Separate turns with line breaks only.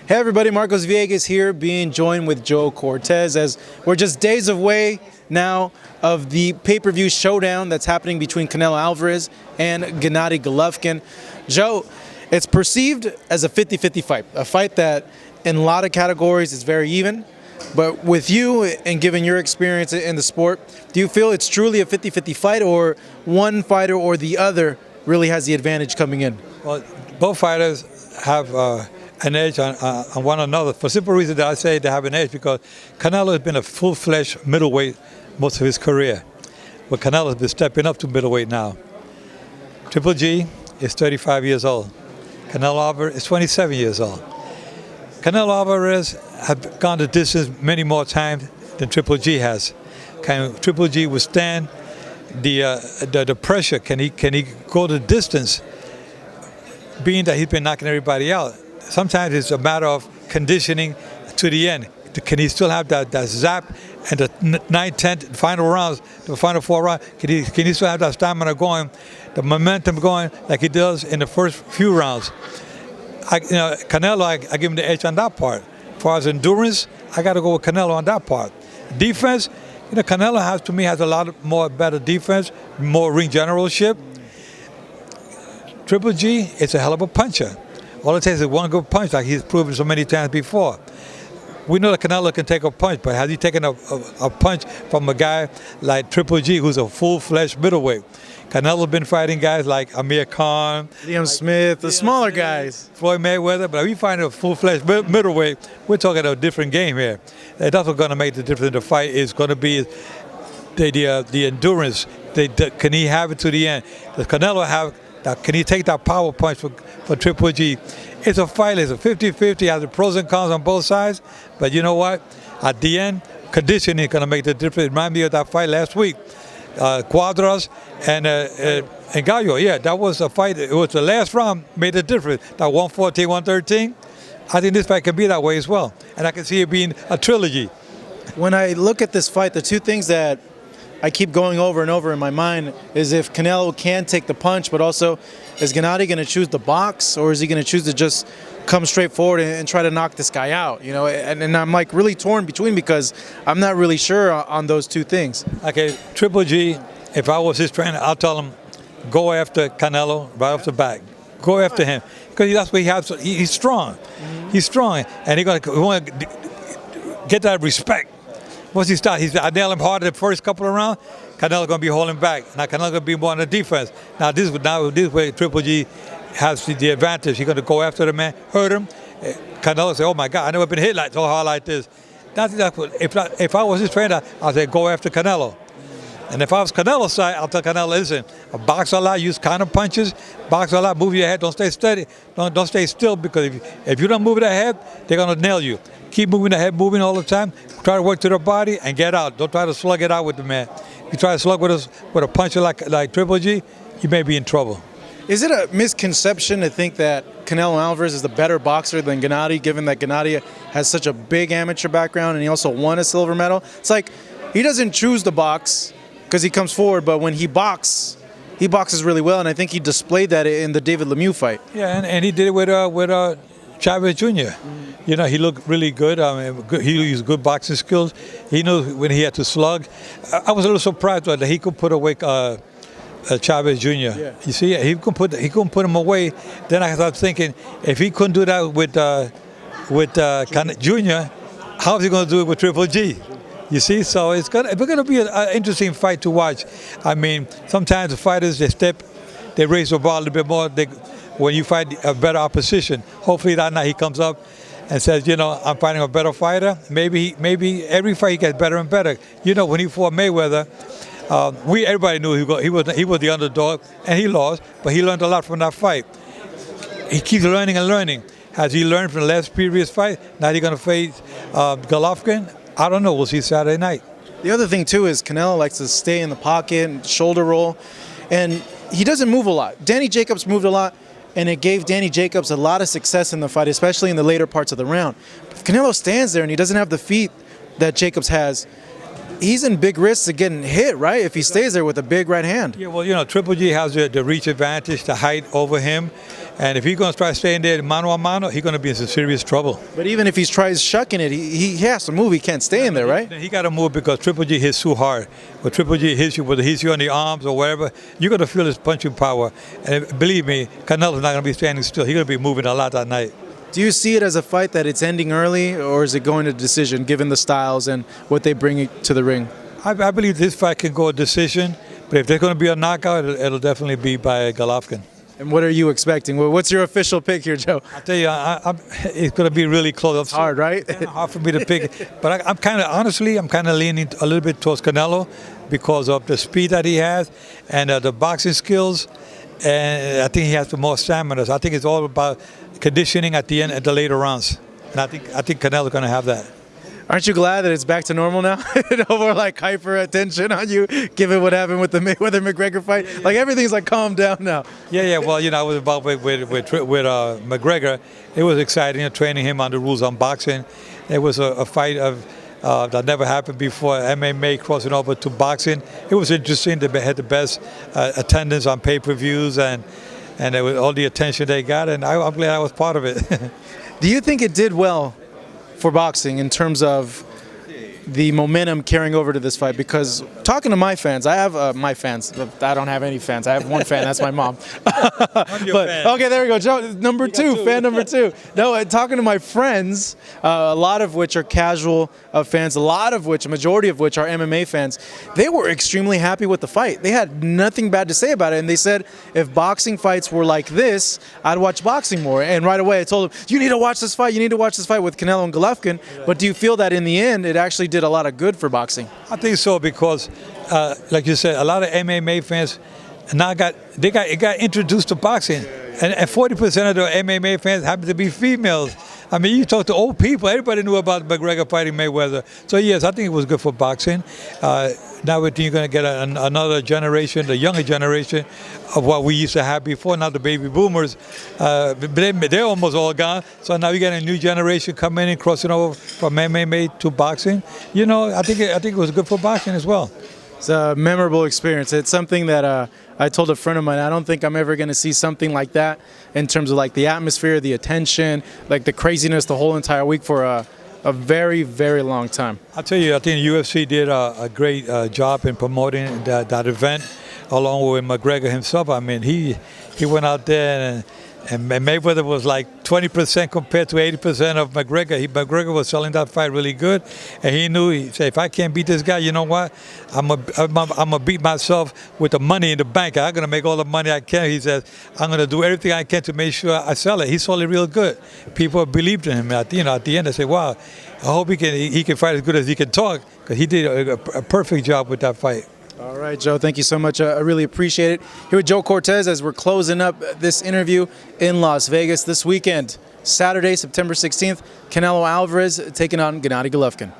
Hey everybody, Marcos Villegas here, being joined with Joe Cortez as we're just days away now of the pay-per-view showdown that's happening between Canelo Alvarez and Gennady Golovkin. Joe, it's perceived as a 50-50 fight, a fight that in a lot of categories is very even, but with you and given your experience in the sport, do you feel it's truly a 50-50 fight, or one fighter or the other really has the advantage coming in?
Well, both fighters have an edge on one another. For simple reason that I say they have an edge, because Canelo has been a full-fledged middleweight most of his career. But Canelo has been stepping up to middleweight now. Triple G is 35 years old. Canelo Alvarez is 27 years old. Canelo Alvarez has gone the distance many more times than Triple G has. Can Triple G withstand the pressure? Can he go the distance, being that he's been knocking everybody out? Sometimes it's a matter of conditioning to the end. Can he still have that zap and the 9th, 10th final rounds, the final 4 rounds? Can he still have that stamina going, the momentum going like he does in the first few rounds? Canelo, I give him the edge on that part. As far as endurance, I got to go with Canelo on that part. Defense, Canelo has a lot more better defense, more ring generalship. Triple G is a hell of a puncher. All it takes is one good punch, like he's proven so many times before. We know that Canelo can take a punch, but has he taken a punch from a guy like Triple G, who's a full-fledged middleweight? Canelo's been fighting guys like Amir Khan,
Liam Smith, the smaller guys.
Floyd Mayweather, but if we find a full-fledged middleweight, we're talking a different game here. And that's what's going to make the difference in the fight. Is going to be the endurance. Can he have it to the end? Does Canelo have? Can he take that power punch for Triple G? It's a fight. It's a 50-50. Has the pros and cons on both sides. But you know what? At the end, conditioning is going to make the difference. It reminds me of that fight last week. Cuadras and Gallo. Yeah, that was a fight. It was the last round made a difference. That 114, 113. I think this fight can be that way as well. And I can see it being a trilogy.
When I look at this fight, the two things that I keep going over and over in my mind is if Canelo can take the punch, but also is Gennady going to choose the box, or is he going to choose to just come straight forward and try to knock this guy out? And I'm like really torn between, because I'm not really sure on those two things.
Okay, Triple G, if I was his trainer, I'll tell him, go after Canelo right off the back. Go after him, because that's what he has. He's strong. He's strong, and he want to get that respect. Once he starts, I nail him hard the first couple of rounds. Canelo going to be holding back. Now Canelo going to be more on the defense. Now this way Triple G has the advantage. He's going to go after the man, hurt him. Canelo say, "Oh my God, I never been hit so hard like this." If I was his trainer, I'd say go after Canelo. And if I was Canelo's side, I'll tell Canelo, listen, box a lot, use counter punches, box a lot, move your head, don't stay steady, don't stay still, because if you don't move the head, they're going to nail you. Keep moving the head, moving all the time. Try to work to the body and get out. Don't try to slug it out with the man. If you try to slug with a puncher like Triple G, you may be in trouble.
Is it a misconception to think that Canelo Alvarez is the better boxer than Gennady, given that Gennady has such a big amateur background and he also won a silver medal? It's like he doesn't choose the box because he comes forward, but when he boxes really well, and I think he displayed that in the David Lemieux fight.
Yeah, and he did it with Chavez Jr. He looked really good. He used good boxing skills. He knew when he had to slug. I was a little surprised that he could put away Chavez Jr. Yeah. You see, he couldn't put him away. Then I started thinking, if he couldn't do that with Jr., how is he going to do it with Triple G? You see, so it's going to be an interesting fight to watch. I mean, sometimes the fighters, they raise the bar a little bit more. When you fight a better opposition, hopefully that night he comes up and says, I'm fighting a better fighter. Maybe every fight he gets better and better. When he fought Mayweather, everybody knew he was the underdog, and he lost, but he learned a lot from that fight. He keeps learning and learning. Has he learned from the previous fight? Now he's going to face Golovkin. I don't know. We'll see Saturday night.
The other thing, too, is Canelo likes to stay in the pocket and shoulder roll, and he doesn't move a lot. Danny Jacobs moved a lot, and it gave Danny Jacobs a lot of success in the fight, especially in the later parts of the round. If Canelo stands there and he doesn't have the feet that Jacobs has, he's in big risks of getting hit, right, if he stays there with a big right hand.
Yeah, well, Triple G has the reach advantage, the height over him, And if he's going to try staying there mano a mano, he's going to be in some serious trouble.
But even if he tries shucking it, he has to move. He can't stay in there, right?
He got to move because Triple G hits too hard. When Triple G hits you, whether he hits you on the arms or wherever, you're going to feel his punching power. And believe me, Canelo's not going to be standing still. He's going to be moving a lot that night.
Do you see it as a fight that it's ending early, or is it going to decision, given the styles and what they bring to the ring?
I believe this fight can go a decision, but if there's going to be a knockout, it'll definitely be by Golovkin.
And what are you expecting? What's your official pick here, Joe?
I tell you, it's going to be really close.
It's hard, right?
It's hard for me to pick. But I'm kind of leaning a little bit towards Canelo because of the speed that he has and the boxing skills. And I think he has the more stamina. So I think it's all about conditioning at the end, at the later rounds. And I think Canelo's going to have that.
Aren't you glad that it's back to normal now? No more like hyper attention on you, given what happened with the Mayweather-McGregor fight. Yeah. Like everything's like calmed down now.
Yeah. Well, I was involved with McGregor. It was exciting, training him on the rules on boxing. It was a fight that never happened before. MMA crossing over to boxing. It was interesting. They had the best attendance on pay-per-views and it was all the attention they got. And I'm glad I was part of it.
Do you think it did well for boxing in terms of the momentum carrying over to this fight? Because talking to my fans, I have my fans. I don't have any fans. I have one fan. That's my mom. Okay, there we go. Joe, number two, fan number two. No, talking to my friends, a lot of which are casual fans, a majority of which are MMA fans, they were extremely happy with the fight. They had nothing bad to say about it. And they said, if boxing fights were like this, I'd watch boxing more. And right away I told them, you need to watch this fight. You need to watch this fight with Canelo and Golovkin. But do you feel that in the end, it actually did a lot of good for boxing?
I think so because, like you said, a lot of MMA fans now got introduced to boxing, and 40% of the MMA fans happen to be females. I mean, you talk to old people, everybody knew about McGregor fighting Mayweather. So yes, I think it was good for boxing. Now we're going to get another generation, the younger generation of what we used to have before. Now the baby boomers, they're almost all gone. So now we got a new generation coming in, crossing over from MMA to boxing. I think it was good for boxing as well.
It's a memorable experience. It's something that I told a friend of mine, I don't think I'm ever going to see something like that in terms of like the atmosphere, the attention, like the craziness the whole entire week for a very, very long time.
I'll tell you, I think UFC did a great job in promoting that event along with McGregor himself. I mean, he went out there and Mayweather was like 20% compared to 80% of McGregor. McGregor was selling that fight really good, and he said, if I can't beat this guy, you know what? I'm gonna beat myself with the money in the bank. I'm gonna make all the money I can. He says, I'm gonna do everything I can to make sure I sell it. He sold it real good. People believed in him. At the end, they say, wow, I hope he can fight as good as he can talk, because he did a perfect job with that fight.
All right, Joe, thank you so much. I really appreciate it. Here with Joe Cortez as we're closing up this interview in Las Vegas this weekend. Saturday, September 16th, Canelo Alvarez taking on Gennady Golovkin.